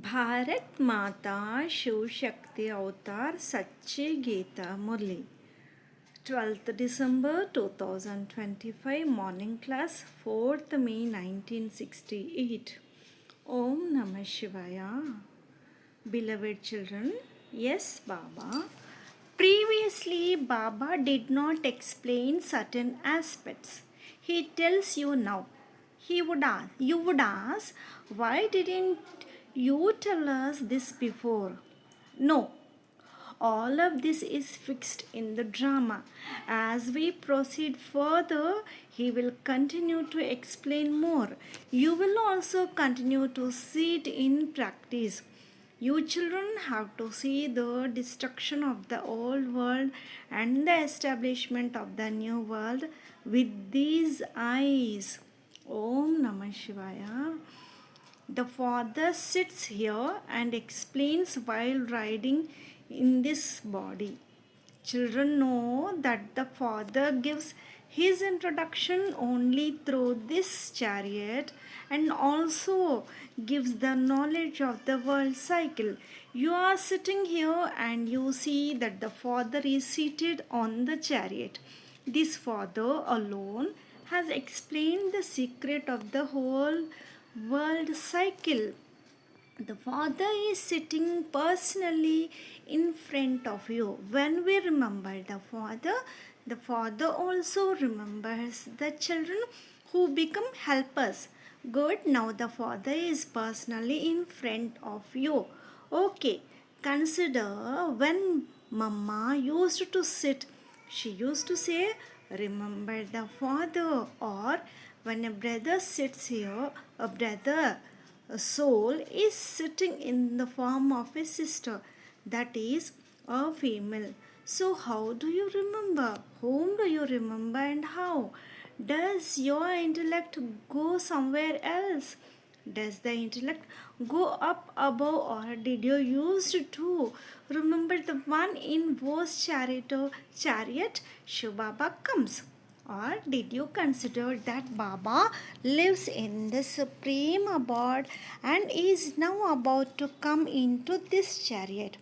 भारत माता शिव शक्ति अवतार सच्ची गीता मुरली 12th December 2025 morning class 4th May 1968 Om Namah Shivaya. Beloved children, yes Baba. Previously Baba did not explain certain aspects. He tells you now. You would ask, why didn't you tell us this before? No, all of this is fixed in the drama. As we proceed further, he will continue to explain more. You will also continue to see it in practice. You children have to see the destruction of the old world and the establishment of the new world with these eyes. Om Namah Shivaya. The father sits here and explains while riding in this body. Children know that the father gives his introduction only through this chariot and also gives the knowledge of the world cycle. You are sitting here and you see that the father is seated on the chariot. This father alone has explained the secret of the whole world cycle. The Father is sitting personally in front of you. When we remember the Father also remembers the children who become helpers. Good, now the Father is personally in front of you. Okay, consider when Mama used to sit, she used to say, remember the Father, or when a brother sits here, a soul is sitting in the form of a sister, that is a female. So, how do you remember? Whom do you remember and how? Does your intellect go somewhere else? Does the intellect go up above, or did you use to remember the one in whose chariot Shiv Baba comes? Or did you consider that Baba lives in the supreme abode and is now about to come into this chariot?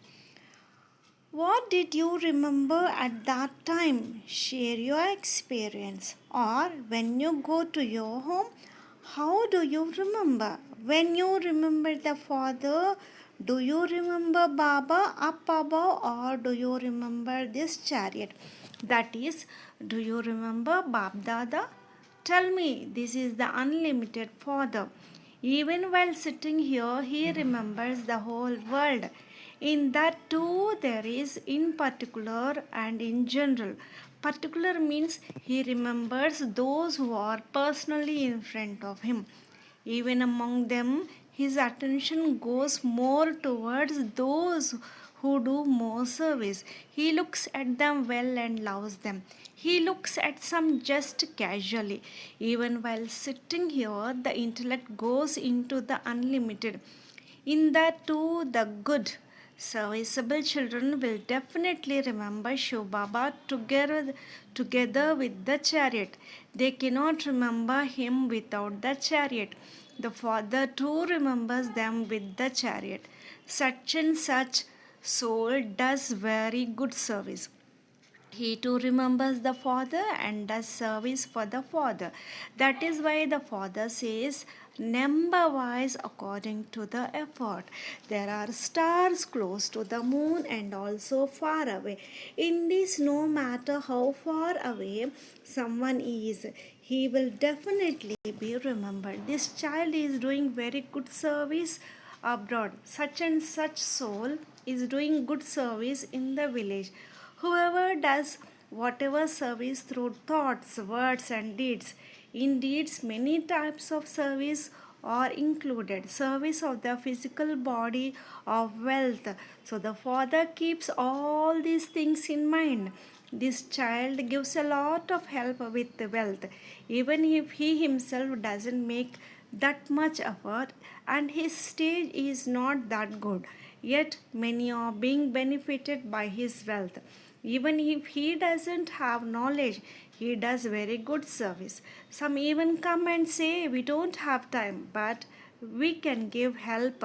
What did you remember at that time? Share your experience. Or when you go to your home, how do you remember? When you remember the Father, do you remember Baba up above, or do you remember this chariot? That is, do you remember Bab Dada? Tell me, this is the unlimited Father. Even while sitting here, he remembers the whole world. In that too, there is in particular and in general. Particular means he remembers those who are personally in front of him. Even among them, his attention goes more towards those who do more service. He looks at them well and loves them. He looks at some just casually. Even while sitting here, the intellect goes into the unlimited. In that too, the good, serviceable children will definitely remember Shiv Baba together with the chariot. They cannot remember him without the chariot. The Father too remembers them with the chariot. Such and such soul does very good service. He too remembers the Father and does service for the Father. That is why the Father says, number wise according to the effort. There are stars close to the moon and also far away. In this, no matter how far away someone is, he will definitely be remembered. This child is doing very good service abroad. Such and such soul is doing good service in the village. Whoever does whatever service through thoughts, words, and deeds. In deeds, many types of service are included. Service of the physical body, of wealth. So the Father keeps all these things in mind. This child gives a lot of help with wealth, even if he himself doesn't make that much effort and his stage is not that good. Yet many are being benefited by his wealth. Even if he doesn't have knowledge, he does very good service. Some even come and say, we don't have time, but we can give help.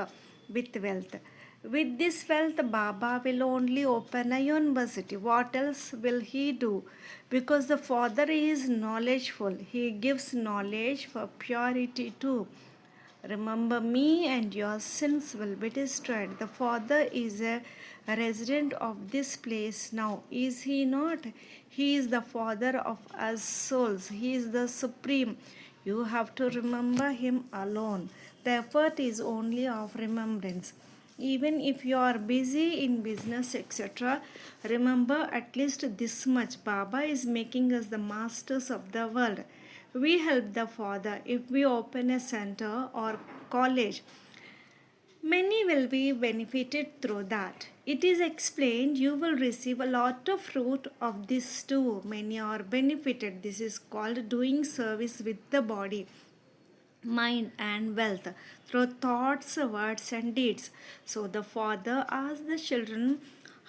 with wealth. With this wealth, Baba will only open a university. What else will he do? Because the Father is knowledgeful, he gives knowledge for purity too. Remember me, and your sins will be destroyed. The Father is a resident of this place now, is he not? He is the Father of us souls, he is the Supreme. You have to remember him alone. The effort is only of remembrance. Even if you are busy in business, etc., remember at least this much: Baba is making us the masters of the world. We help the Father if we open a center or college. Many will be benefited through that. It is explained you will receive a lot of fruit of this too. Many are benefited. This is called doing service with the body, mind, and wealth through thoughts, words, and deeds. So the Father asked the children,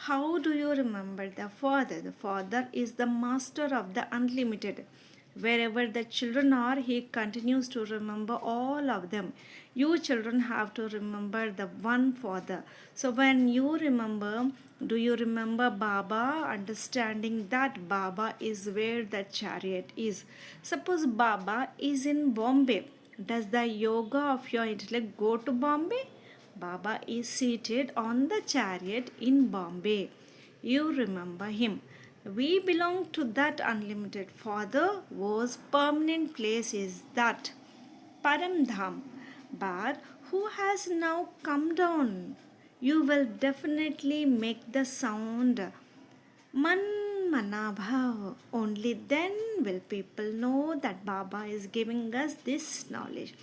how do you remember the Father? The Father is the master of the unlimited. Wherever the children are, he continues to remember all of them. You children have to remember the one Father. So when you remember, do you remember Baba? Understanding that Baba is where the chariot is. Suppose Baba is in Bombay. Does the yoga of your intellect go to Bombay? Baba is seated on the chariot in Bombay. You remember him. We belong to that unlimited Father whose permanent place is that Paramdham. But who has now come down? You will definitely make the sound Man Manabhav. Only then will people know that Baba is giving us this knowledge.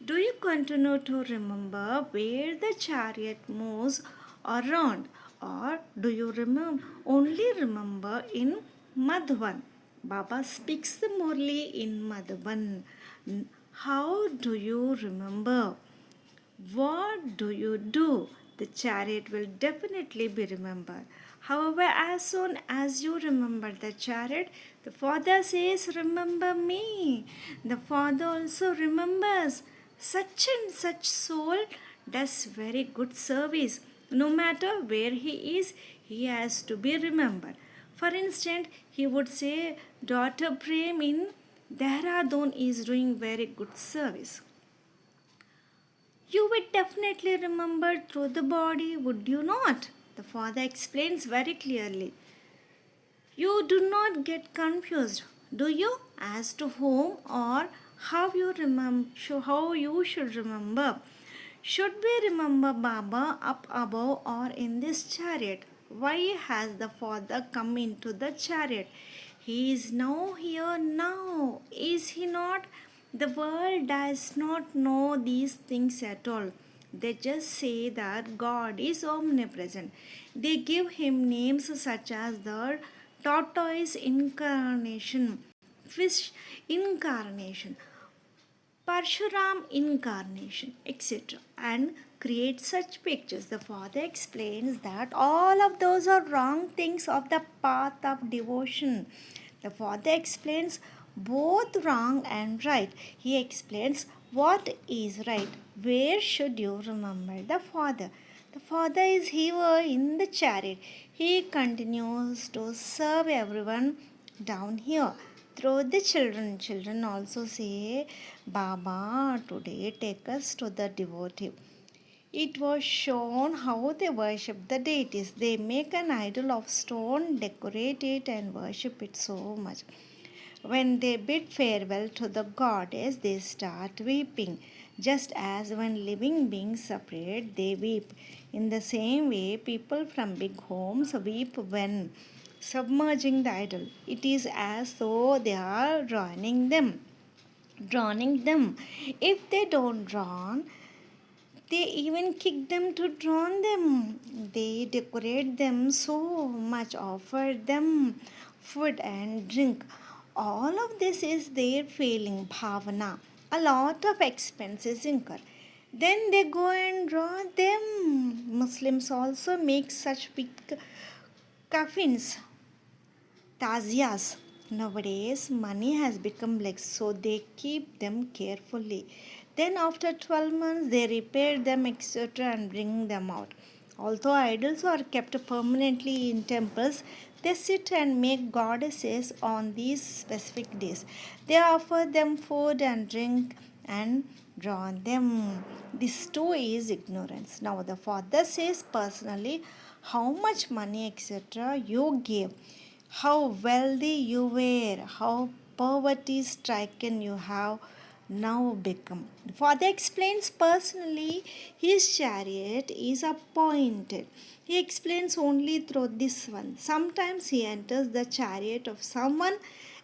Do you continue to remember where the chariot moves around, or do you only remember in Madhuban? Baba speaks the Murli in Madhuban. How do you remember? What do you do? The chariot will definitely be remembered. However, as soon as you remember the chariot, the Father says, remember me. The Father also remembers. Such and such soul does very good service. No matter where he is, he has to be remembered. For instance, he would say, Daughter Prem in Dehradun is doing very good service. You would definitely remember through the body, would you not? The Father explains very clearly. You do not get confused, do you, as to whom or how you should remember. Should we remember Baba up above or in this chariot? Why has the Father come into the chariot? He is now here now, is he not? The world does not know these things at all. They just say that God is omnipresent. They give him names such as the tortoise incarnation, fish incarnation, Parshuram incarnation, etc., and create such pictures. The Father explains that all of those are wrong things of the path of devotion. The Father explains both wrong and right. He explains what is right. Where should you remember the Father? The Father is here in the chariot. He continues to serve everyone down here through the children. Children also say, Baba, today take us to the devotee. It was shown how they worship the deities. They make an idol of stone, decorate it, and worship it so much. When they bid farewell to the goddess, they start weeping. Just as when living beings separate, they weep. In the same way, people from big homes weep when submerging the idol. It is as though they are drowning them. Drowning them. If they don't drown, they even kick them to drown them. They decorate them so much, offer them food and drink. All of this is their failing bhavana. A lot of expenses incur. Then they go and draw them. Muslims also make such big coffins, tazias. Nowadays, money has become less, so they keep them carefully. Then after 12 months they repair them, etc., and bring them out. Although idols are kept permanently in temples, they sit and make goddesses on these specific days. They offer them food and drink and drown them. This too is ignorance. Now the father says personally how much money, etc., you gave, how wealthy you were, how poverty stricken you have now become. Father explains personally his chariot is appointed. He explains only through this one. Sometimes he enters the chariot of someone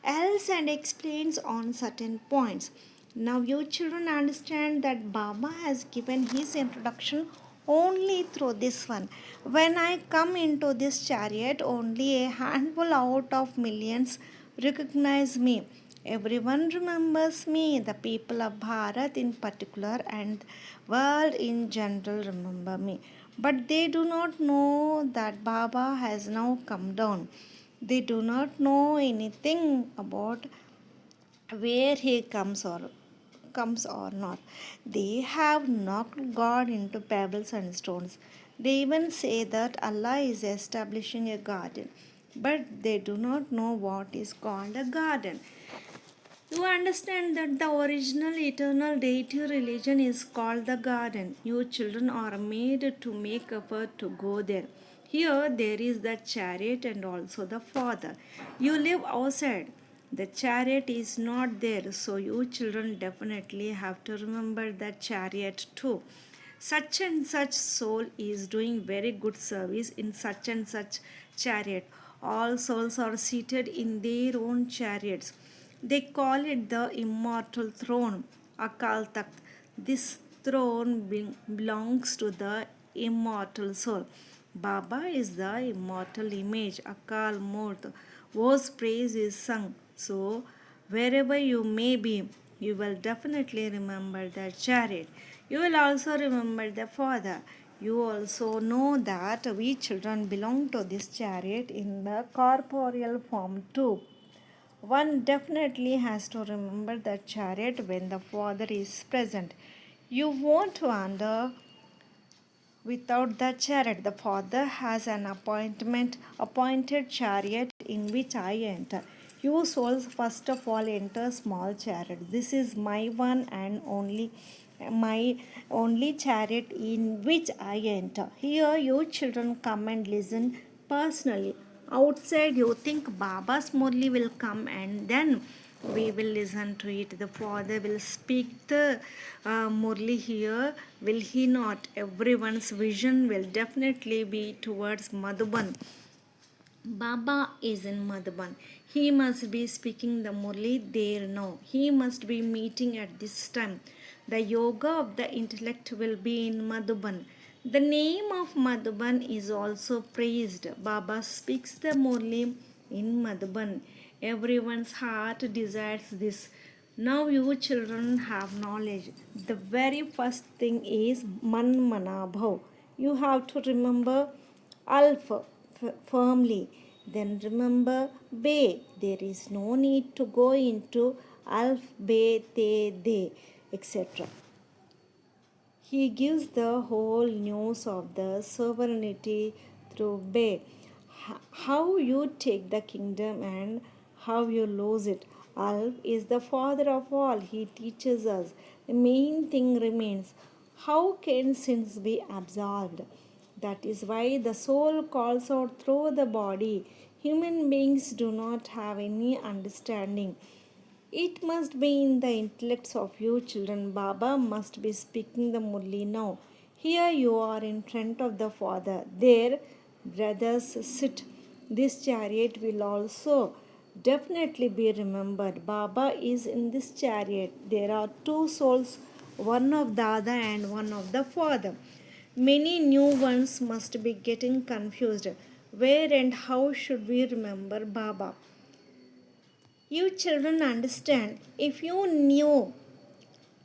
else and explains on certain points. Now you children understand that Baba has given his introduction only through this one. When I come into this chariot, only a handful out of millions recognize me. Everyone remembers me. The people of Bharat in particular and world in general remember me. But they do not know that Baba has now come down. They do not know anything about where he comes or not. They have knocked God into pebbles and stones. They even say that Allah is establishing a garden, but they do not know what is called a garden. You understand that the original eternal deity religion is called the garden. You children are made to make effort to go there. Here there is the chariot and also the father. You live outside. The chariot is not there, so you children definitely have to remember the chariot too. Such and such soul is doing very good service in such and such chariot. All souls are seated in their own chariots. They call it the immortal throne, Akal Takht. This throne belongs to the immortal soul. Baba is the immortal image, Akal Murt, whose praise is sung. So, wherever you may be, you will definitely remember the chariot. You will also remember the father. You also know that we children belong to this chariot in the corporeal form too. One definitely has to remember the chariot when the Father is present. You won't wander without the chariot. The Father has an appointed chariot in which I enter. You souls first of all enter small chariot. This is my only chariot in which I enter. Here you children come and listen personally. Outside you think Baba's Murli will come and then we will listen to it. The father will speak the Murli here, will he not? Everyone's vision will definitely be towards Madhuban. Baba is in Madhuban. He must be speaking the Murli there now. He must be meeting at this time. The yoga of the intellect will be in Madhuban. The name of Madhuban is also praised. Baba speaks the Murli in Madhuban. Everyone's heart desires this. Now you children have knowledge. The very first thing is Man Manabhav. You have to remember Alpha firmly. Then remember Be. There is no need to go into Alf, Be, Te, De, etc. He gives the whole news of the sovereignty through Be. How you take the kingdom and how you lose it. Alf is the father of all. He teaches us. The main thing remains. How can sins be absolved? That is why the soul calls out through the body. Human beings do not have any understanding. It must be in the intellects of you children. Baba must be speaking the Murli now. Here you are in front of the Father. There, brothers sit. This chariot will also definitely be remembered. Baba is in this chariot. There are two souls, one of the other and one of the Father. Many new ones must be getting confused. Where and how should we remember Baba? You children understand, if you knew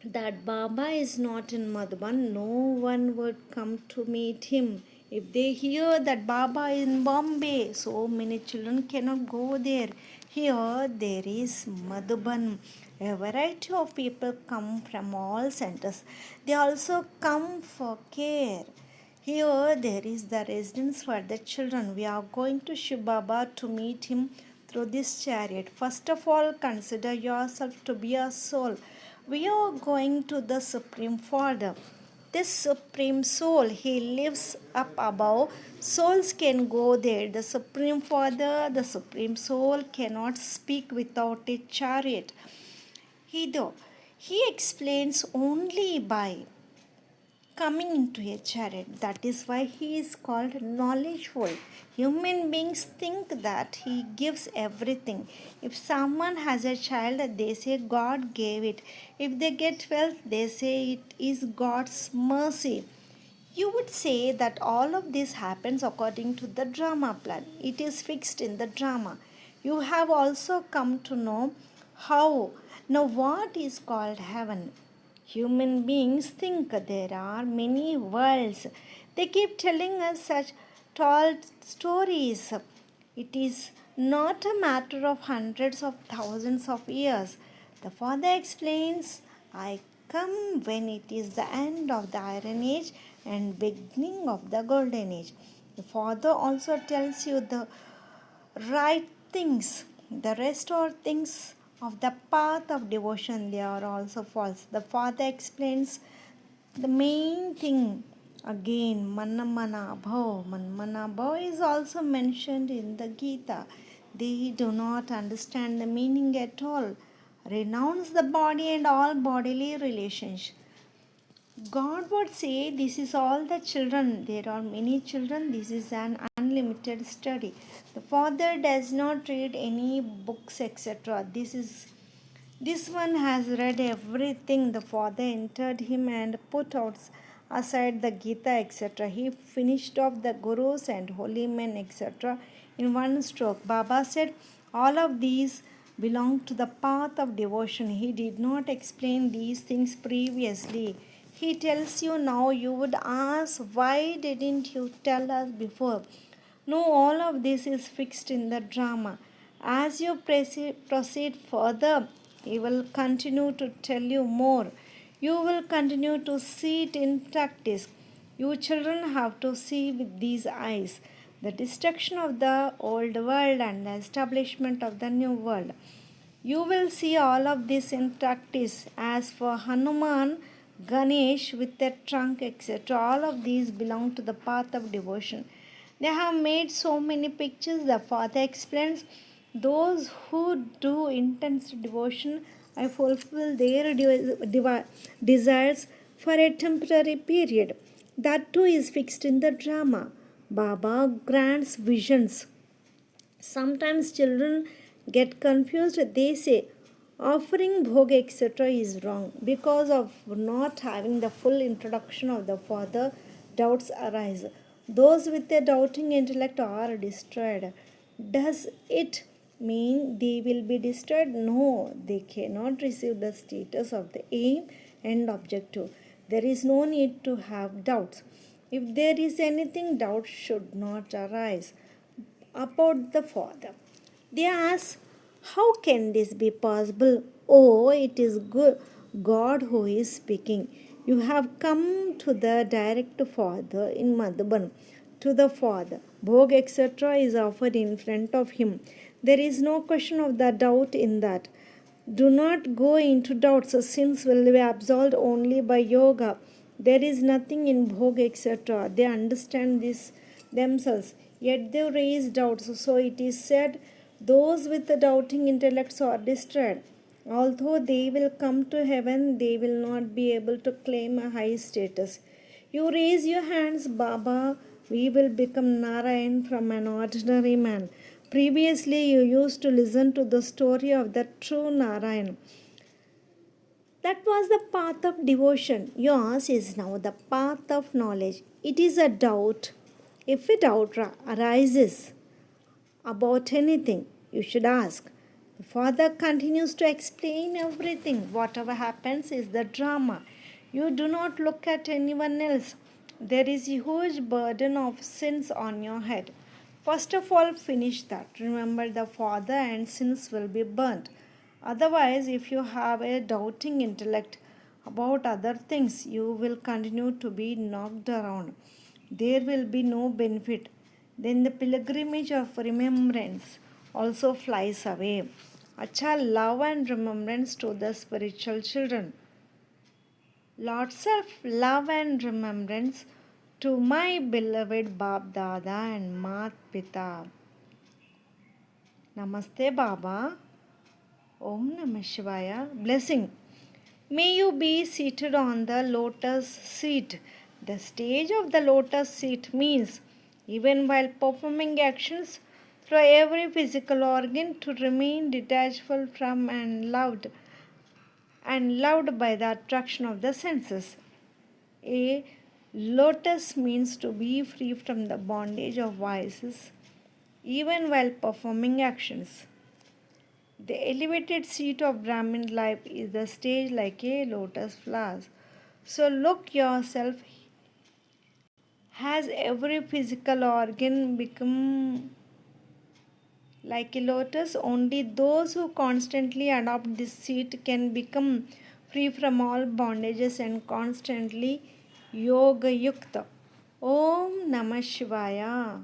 that Baba is not in Madhuban, no one would come to meet him. If they hear that Baba is in Bombay, so many children cannot go there. Here there is Madhuban. A variety of people come from all centers. They also come for care. Here there is the residence for the children. We are going to Shiv Baba to meet him through this chariot. First of all, consider yourself to be a soul. We are going to the Supreme Father. This Supreme Soul, He lives up above. Souls can go there. The Supreme Father, the Supreme Soul cannot speak without a chariot. He explains only by coming into a chariot. That is why he is called knowledgeful. Human beings think that he gives everything. If someone has a child, they say God gave it. If they get wealth, they say it is God's mercy. You would say that all of this happens according to the drama plan. It is fixed in the drama. You have also come to know how. Now, what is called heaven? Human beings think there are many worlds. They keep telling us such tall stories. It is not a matter of hundreds of thousands of years. The Father explains, I come when it is the end of the Iron Age and beginning of the Golden Age. The Father also tells you the right things. The rest are things of the path of devotion. They are also false. The Father explains the main thing again. Manamana bhav. Manamana bhav is also mentioned in the Geeta. They do not understand the meaning at all. Renounce the body and all bodily relations. God would say, this is all the children. There are many children. This is an unlimited study. The Father does not read any books, etc. This one has read everything. The Father entered him and put out aside the Gita, etc. He finished off the gurus and holy men, etc. in one stroke. Baba said, all of these belong to the path of devotion. He did not explain these things previously. He tells you now. You would ask, why didn't you tell us before? No, all of this is fixed in the drama. As you proceed further, he will continue to tell you more. You will continue to see it in practice. You children have to see with these eyes the destruction of the old world and the establishment of the new world. You will see all of this in practice. As for Hanuman, Ganesh with their trunk, etc., all of these belong to the path of devotion. They have made so many pictures. The Father explains, those who do intense devotion, I fulfill their desires for a temporary period. That too is fixed in the drama. Baba grants visions. Sometimes children get confused. They say offering bhog etc. is wrong. Because of not having the full introduction of the Father, doubts arise. Those with a doubting intellect are destroyed. Does it mean they will be destroyed? No, they cannot receive the status of the aim and objective. There is no need to have doubts. If there is anything, doubt should not arise about the Father. They ask, how can this be possible? Oh, it is good God who is speaking. You have come to the direct Father in Madhuban, to the Father. Bhog, etc. is offered in front of him. There is no question of the doubt in that. Do not go into doubts. Sins will be absolved only by yoga. There is nothing in bhog, etc. They understand this themselves, yet they raise doubts. So it is said, those with the doubting intellects are destroyed. Although they will come to heaven, they will not be able to claim a high status. You raise your hands, Baba, we will become Narayan from an ordinary man. Previously, you used to listen to the story of the true Narayan. That was the path of devotion. Yours is now the path of knowledge. It is a doubt. If a doubt arises about anything, you should ask. The Father continues to explain everything. Whatever happens is the drama. You do not look at anyone else. There is a huge burden of sins on your head. First of all, finish that. Remember the Father and sins will be burnt. Otherwise, if you have a doubting intellect about other things, you will continue to be knocked around. There will be no benefit. Then the pilgrimage of remembrance also flies away. Acha love and remembrance to the spiritual children. Lots of love and remembrance to my beloved Bab Dada and Mat Pita. Namaste Baba. Om Namah Shivaya. Blessing. May you be seated on the lotus seat. The stage of the lotus seat means, even while performing actions, through every physical organ to remain detachable from and loved by the attraction of the senses. A lotus means to be free from the bondage of vices, even while performing actions. The elevated seat of Brahmin life is the stage like a lotus flower. So look yourself. Has every physical organ become like a lotus? Only those who constantly adopt this seat can become free from all bondages and constantly yoga yukta. Om Namah Shivaya.